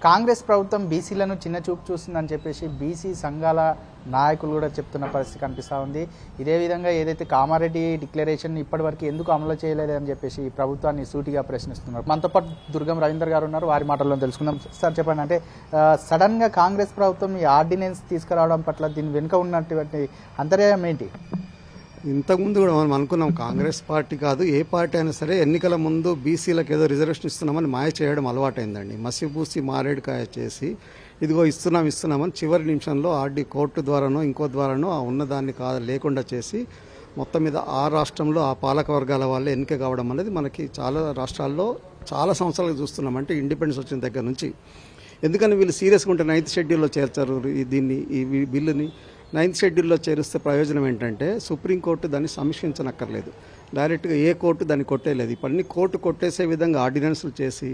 కాంగ్రెస్ ప్రభుత్వం బీసీలను చిన్నచూపు చూస్తుందని చెప్పేసి బీసీ సంఘాల నాయకులు కూడా చెప్తున్న పరిస్థితి కనిపిస్తూ ఉంది. ఇదే విధంగా ఏదైతే కామారెడ్డి డిక్లరేషన్ ఇప్పటివరకు ఎందుకు అమలు చేయలేదని చెప్పేసి ఈ ప్రభుత్వాన్ని సూటిగా ప్రశ్నిస్తున్నారు. మనతో పాటు దుర్గం రవీందర్ గారు ఉన్నారు, వారి మాటల్లో తెలుసుకుందాం. సార్ చెప్పండి, అంటే సడన్గా కాంగ్రెస్ ప్రభుత్వం ఈ ఆర్డినెన్స్ తీసుకురావడం పట్ల దీని వెనుక ఉన్నటువంటి అంతర్యం ఏంటి? ఇంతకుముందు కూడా మనం అనుకున్నాం, కాంగ్రెస్ పార్టీ కాదు ఏ పార్టీ అయినా సరే ఎన్నికల ముందు బీసీలకు ఏదో రిజర్వేషన్ ఇస్తున్నామని మాయ చేయడం అలవాటైందండి. మసిపూసి మారేడుకాయ చేసి ఇదిగో ఇస్తున్నామని చివరి నిమిషంలో కోర్టు ద్వారానో ఇంకో ద్వారానో ఆ ఉన్నదాన్ని లేకుండా చేసి మొత్తం మీద ఆ రాష్ట్రంలో ఆ పాలక వర్గాల వాళ్ళే ఎన్నిక కావడం అనేది మనకి చాలా రాష్ట్రాల్లో చాలా సంవత్సరాలుగా చూస్తున్నాం. అంటే ఇండిపెండెన్స్ వచ్చిన దగ్గర నుంచి. ఎందుకని వీళ్ళు సీరియస్గా ఉంటే 9th షెడ్యూల్లో చేర్చారు ఈ బిల్లుని. 9th షెడ్యూల్లో చేరిస్తే ప్రయోజనం ఏంటంటే సుప్రీంకోర్టు దాన్ని సమీక్షించనక్కర్లేదు, డైరెక్ట్గా ఏ కోర్టు దాన్ని కొట్టేయలేదు. ఇవన్నీ కోర్టు కొట్టేసే విధంగా ఆర్డినెన్స్లు చేసి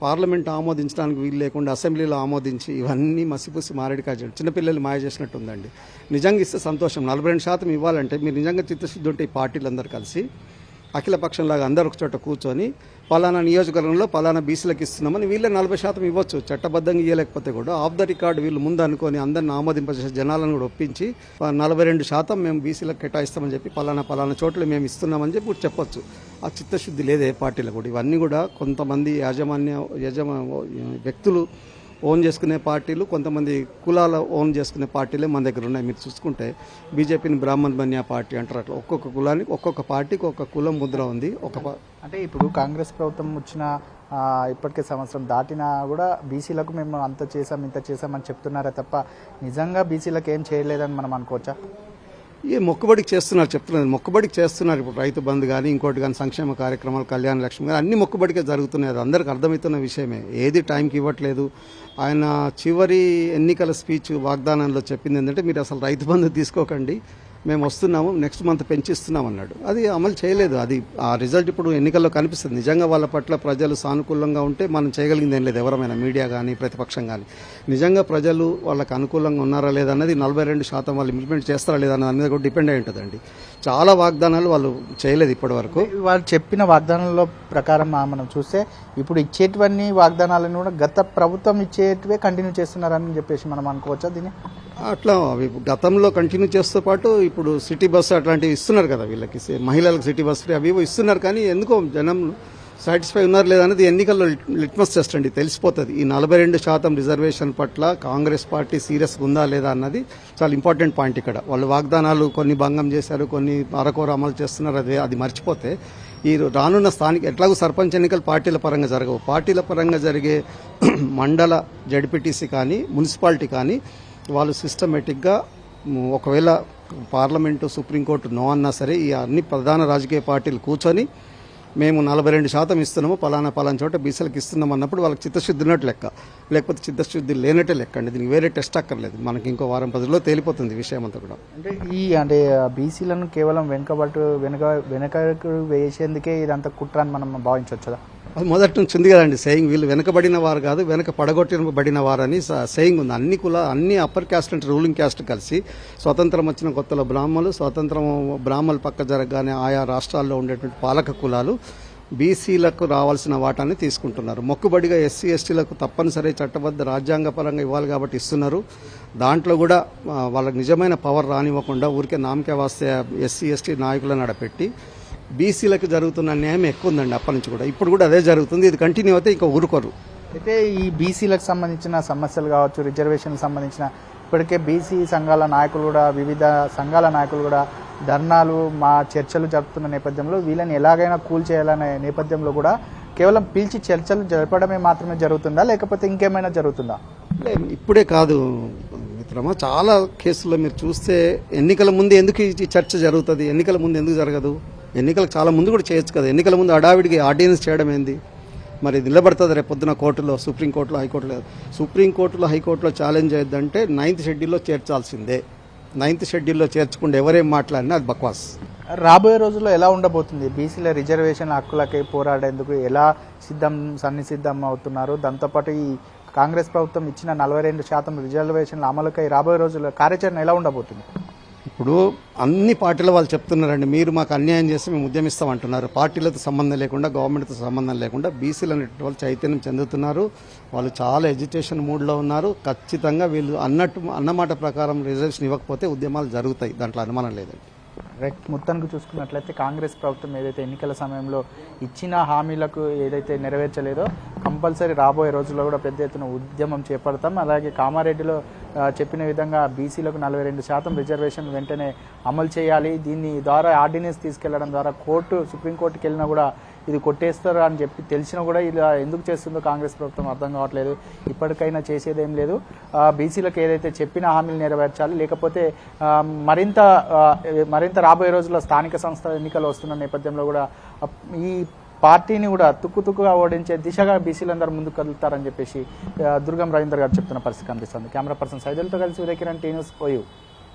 పార్లమెంట్ ఆమోదించడానికి వీలు లేకుండా అసెంబ్లీలో ఆమోదించి ఇవన్నీ మసిపూసి మారేడుకాయ చేయడం చిన్నపిల్లలు మాయ చేసినట్టు ఉందండి. నిజంగా ఇస్తే సంతోషం. 42% ఇవ్వాలంటే మీరు నిజంగా చిత్తశుద్ధి ఉంటే ఈ పార్టీలందరూ కలిసి అఖిలపక్షంలాగా అందరూ ఒక చోట కూర్చొని పలానా నియోజకవర్గంలో పలానా బీసీలకు ఇస్తున్నామని వీళ్ళే 40% ఇవ్వచ్చు. చట్టబద్ధంగా ఇవ్వలేకపోతే కూడా ఆఫ్ ద రికార్డ్ వీళ్ళు ముందు అనుకొని అందరిని ఆమోదింపజేసే జనాలను కూడా ఒప్పించి 42% మేము బీసీలకు కేటాయిస్తామని చెప్పి పలానా చోట్ల మేము ఇస్తున్నామని చెప్పి చెప్పొచ్చు. ఆ చిత్తశుద్ధి లేదు ఏ పార్టీలో కూడా. ఇవన్నీ కూడా కొంతమంది వ్యక్తులు ఓన్ చేసుకునే పార్టీలు, కొంతమంది కులాల ఓన్ చేసుకునే పార్టీలే మన దగ్గర ఉన్నాయి. మీరు చూసుకుంటే బీజేపీని బ్రాహ్మణ్ బన్యా పార్టీ అంటారు. అట్లా ఒక్కొక్క కులానికి ఒక్కొక్క పార్టీకి ఒక్కొక్క కులం ముద్ర ఉంది. అంటే ఇప్పుడు కాంగ్రెస్ ప్రభుత్వం వచ్చిన ఇప్పటికే సంవత్సరం దాటినా కూడా బీసీలకు మేము అంత చేసాం ఇంత చేసామని చెప్తున్నారే తప్ప నిజంగా బీసీలకు ఏం చేయలేదని మనం అనుకోవచ్చా? ఈ మొక్కుబడికి చెప్తున్నారు. మొక్కుబడికి చేస్తున్నారు. ఇప్పుడు రైతు బంధు కానీ ఇంకోటి కానీ సంక్షేమ కార్యక్రమాలు, కళ్యాణ లక్ష్మి కానీ అన్ని మొక్కుబడికే జరుగుతున్నాయి. అది అందరికి అర్థమవుతున్న విషయమే. ఏది టైంకి ఇవ్వట్లేదు. ఆయన చివరి ఎన్నికల స్పీచ్ వాగ్దానంలో చెప్పింది ఏంటంటే మీరు అసలు రైతు బంధు తీసుకోకండి, మేము వస్తున్నాము, నెక్స్ట్ మంత్ పెంచిస్తున్నాం అన్నాడు. అది అమలు చేయలేదు. అది ఆ రిజల్ట్ ఇప్పుడు ఎన్నికల్లో కనిపిస్తుంది. నిజంగా వాళ్ళ పట్ల ప్రజలు సానుకూలంగా ఉంటే మనం చేయగలిగింది ఏం లేదు, ఎవరైనా మీడియా కానీ ప్రతిపక్షం కానీ. నిజంగా ప్రజలు వాళ్ళకి అనుకూలంగా ఉన్నారా లేదన్నది 42% వాళ్ళు ఇంప్లిమెంట్ చేస్తారా లేదా అన్న దాని మీద కూడా డిపెండ్ అయి ఉంటుందండి. చాలా వాగ్దానాలు వాళ్ళు చేయలేదు ఇప్పటి వరకు. వాళ్ళు చెప్పిన వాగ్దానాల ప్రకారం మనం చూస్తే ఇప్పుడు ఇచ్చేటివన్నీ వాగ్దానాలను కూడా గత ప్రభుత్వం ఇచ్చేటివే కంటిన్యూ చేస్తున్నారని చెప్పేసి మనం అనుకోవచ్చా దీన్ని? అట్లా అవి గతంలో కంటిన్యూ చేస్తూ పాటు ఇప్పుడు సిటీ బస్సు అట్లాంటివి ఇస్తున్నారు కదా వీళ్ళకి, మహిళలకు సిటీ బస్సు అవి ఇస్తున్నారు. కానీ ఎందుకో జనం సాటిస్ఫై ఉన్నారు లేదనేది ఎన్నికల్లో లిట్మస్ టెస్ట్ అండి, తెలిసిపోతుంది. ఈ 42% రిజర్వేషన్ పట్ల కాంగ్రెస్ పార్టీ సీరియస్గా ఉందా లేదా అన్నది చాలా ఇంపార్టెంట్ పాయింట్ ఇక్కడ. వాళ్ళు వాగ్దానాలు కొన్ని భంగం చేశారు, కొన్ని అరకొర అమలు చేస్తున్నారు. అది మర్చిపోతే ఈ రానున్న స్థానిక ఎట్లాగూ సర్పంచ్ ఎన్నికలు పార్టీల పరంగా జరగవు. పార్టీల పరంగా జరిగే మండల జడ్పీటీసీ కానీ మున్సిపాలిటీ కానీ వాళ్ళు సిస్టమేటిక్గా ఒకవేళ పార్లమెంటు సుప్రీంకోర్టు నో అన్నా సరే ఈ అన్ని ప్రధాన రాజకీయ పార్టీలు కూర్చొని మేము 42% ఇస్తున్నాము, పలానా చోట బీసీలకు ఇస్తున్నాం అన్నప్పుడు వాళ్ళకి చిత్తశుద్ధి ఉన్నట్టు లెక్క, లేకపోతే చిత్తశుద్ధి లేనట్టే లెక్క అండి. దీనికి వేరే టెస్ట్ అక్కర్లేదు. మనకి ఇంకో వారం 10 రోజుల్లో తేలిపోతుంది విషయం అంతా కూడా. అంటే బీసీలను కేవలం వెనకకు వేసేందుకే ఇదంతా కుట్ర అని మనం భావించవచ్చా? అది మొదటి నుంచి ఉంది కదండి సేయింగ్, వీళ్ళు వెనకబడిన వారు కాదు వెనక పడగొట్టబడిన వారని సేయింగ్ ఉంది. అన్ని అప్పర్ క్యాస్ట్ అంటే రూలింగ్ క్యాస్ట్ కలిసి స్వతంత్రం వచ్చిన కొత్తలో బ్రాహ్మణుల పక్క జరగగానే ఆయా రాష్ట్రాల్లో ఉండేటువంటి పాలక కులాలు బీసీలకు రావాల్సిన వాటాన్ని తీసుకుంటున్నారు. మొక్కుబడిగా ఎస్సీ ఎస్టీలకు తప్పనిసరి చట్టబద్ధ రాజ్యాంగపరంగా ఇవ్వాలి కాబట్టి ఇస్తున్నారు. దాంట్లో కూడా వాళ్ళకి నిజమైన పవర్ రానివ్వకుండా ఊరికే నామకే వాస్తే ఎస్సీ ఎస్టీ నాయకులను నడపెట్టి బీసీలకు జరుగుతున్న న్యాయం ఎక్కువ ఉందండి అప్పటి నుంచి కూడా. ఇప్పుడు కూడా అదే జరుగుతుంది. ఇది కంటిన్యూ అయితే ఇంకా ఊరుకోరు. అయితే ఈ బీసీలకు సంబంధించిన సమస్యలు కావచ్చు, రిజర్వేషన్కి సంబంధించిన ఇప్పటికే బీసీ సంఘాల నాయకులు కూడా, వివిధ సంఘాల నాయకులు కూడా ధర్నాలు చర్చలు జరుపుతున్న నేపథ్యంలో వీళ్ళని ఎలాగైనా కూల్ చేయాలనే నేపథ్యంలో కూడా కేవలం పిలిచి చర్చలు జరపడమే మాత్రమే జరుగుతుందా, లేకపోతే ఇంకేమైనా జరుగుతుందా? ఇప్పుడే కాదు మిత్రమా, చాలా కేసుల్లో మీరు చూస్తే ఎన్నికల ముందు ఎందుకు ఈ చర్చ జరుగుతుంది, ఎన్నికల ముందు ఎందుకు జరగదు? ఎన్నికలకు చాలా ముందు కూడా చేయొచ్చు కదా. ఎన్నికల ముందు అడావిడికి ఆర్డినెన్స్ చేయడం ఏంది? మరి నిలబడుతుంది రేపు పొద్దున కోర్టులో, సుప్రీంకోర్టులో, హైకోర్టులో. సుప్రీంకోర్టులో హైకోర్టులో ఛాలెంజ్ చేయొద్దంటే 9th షెడ్యూల్లో చేర్చాల్సిందే. 9th షెడ్యూల్లో చేర్చకుండా ఎవరేం మాట్లాడినా అది బక్వాస్. రాబోయే రోజుల్లో ఎలా ఉండబోతుంది? బీసీల రిజర్వేషన్ హక్కులకై పోరాడేందుకు ఎలా సన్నిసిద్ధం అవుతున్నారు? దాంతోపాటు ఈ కాంగ్రెస్ ప్రభుత్వం ఇచ్చిన 42% రిజర్వేషన్ల అమలుకై రాబోయే రోజుల్లో కార్యాచరణ ఎలా ఉండబోతుంది? ఇప్పుడు అన్ని పార్టీల వాళ్ళు చెప్తున్నారండి, మీరు మాకు అన్యాయం చేస్తే మేము ఉద్యమిస్తాం అంటున్నారు. పార్టీలతో సంబంధం లేకుండా, గవర్నమెంట్తో సంబంధం లేకుండా బీసీలు అనేటువంటి వాళ్ళు చైతన్యం చెందుతున్నారు. వాళ్ళు చాలా ఎడ్యుటేషన్ మూడ్లో ఉన్నారు. ఖచ్చితంగా వీళ్ళు అన్నమాట ప్రకారం రిజర్వేషన్ ఇవ్వకపోతే ఉద్యమాలు జరుగుతాయి, దాంట్లో అనుమానం లేదండి. రైట్. మొత్తానికి చూసుకున్నట్లయితే కాంగ్రెస్ ప్రభుత్వం ఏదైతే ఎన్నికల సమయంలో ఇచ్చిన హామీలకు ఏదైతే నెరవేర్చలేదో కంపల్సరీ రాబోయే రోజుల్లో కూడా పెద్ద ఎత్తున ఉద్యమం చేపడతాం. అలాగే కామారెడ్డిలో చెప్పిన విధంగా బీసీలకు 42% రిజర్వేషన్ వెంటనే అమలు చేయాలి. దీని ద్వారా ఆర్డినెన్స్ తీసుకెళ్లడం ద్వారా సుప్రీంకోర్టుకి వెళ్ళినా కూడా ఇది కొట్టేస్తారు అని చెప్పి తెలిసినా కూడా ఇలా ఎందుకు చేస్తుందో కాంగ్రెస్ ప్రభుత్వం అర్థం కావట్లేదు. ఇప్పటికైనా చేసేదేం లేదు. బీసీలకు ఏదైతే చెప్పిన హామీలు నెరవేర్చాలి, లేకపోతే మరింత రాబోయే రోజుల్లో స్థానిక సంస్థల ఎన్నికలు వస్తున్న నేపథ్యంలో కూడా ఈ పార్టీని కూడా తుక్కుగా ఓడించే దిశగా బీసీలందరూ ముందుకు కదులుతారని చెప్పేసి దుర్గం రవీందర్ గారు చెప్తున్న పరిస్థితి కనిపిస్తుంది. కెమెరా పర్సన్ సైదులతో కలిసి ఉదయకిరణ్ టీ న్యూస్ ఓయూ.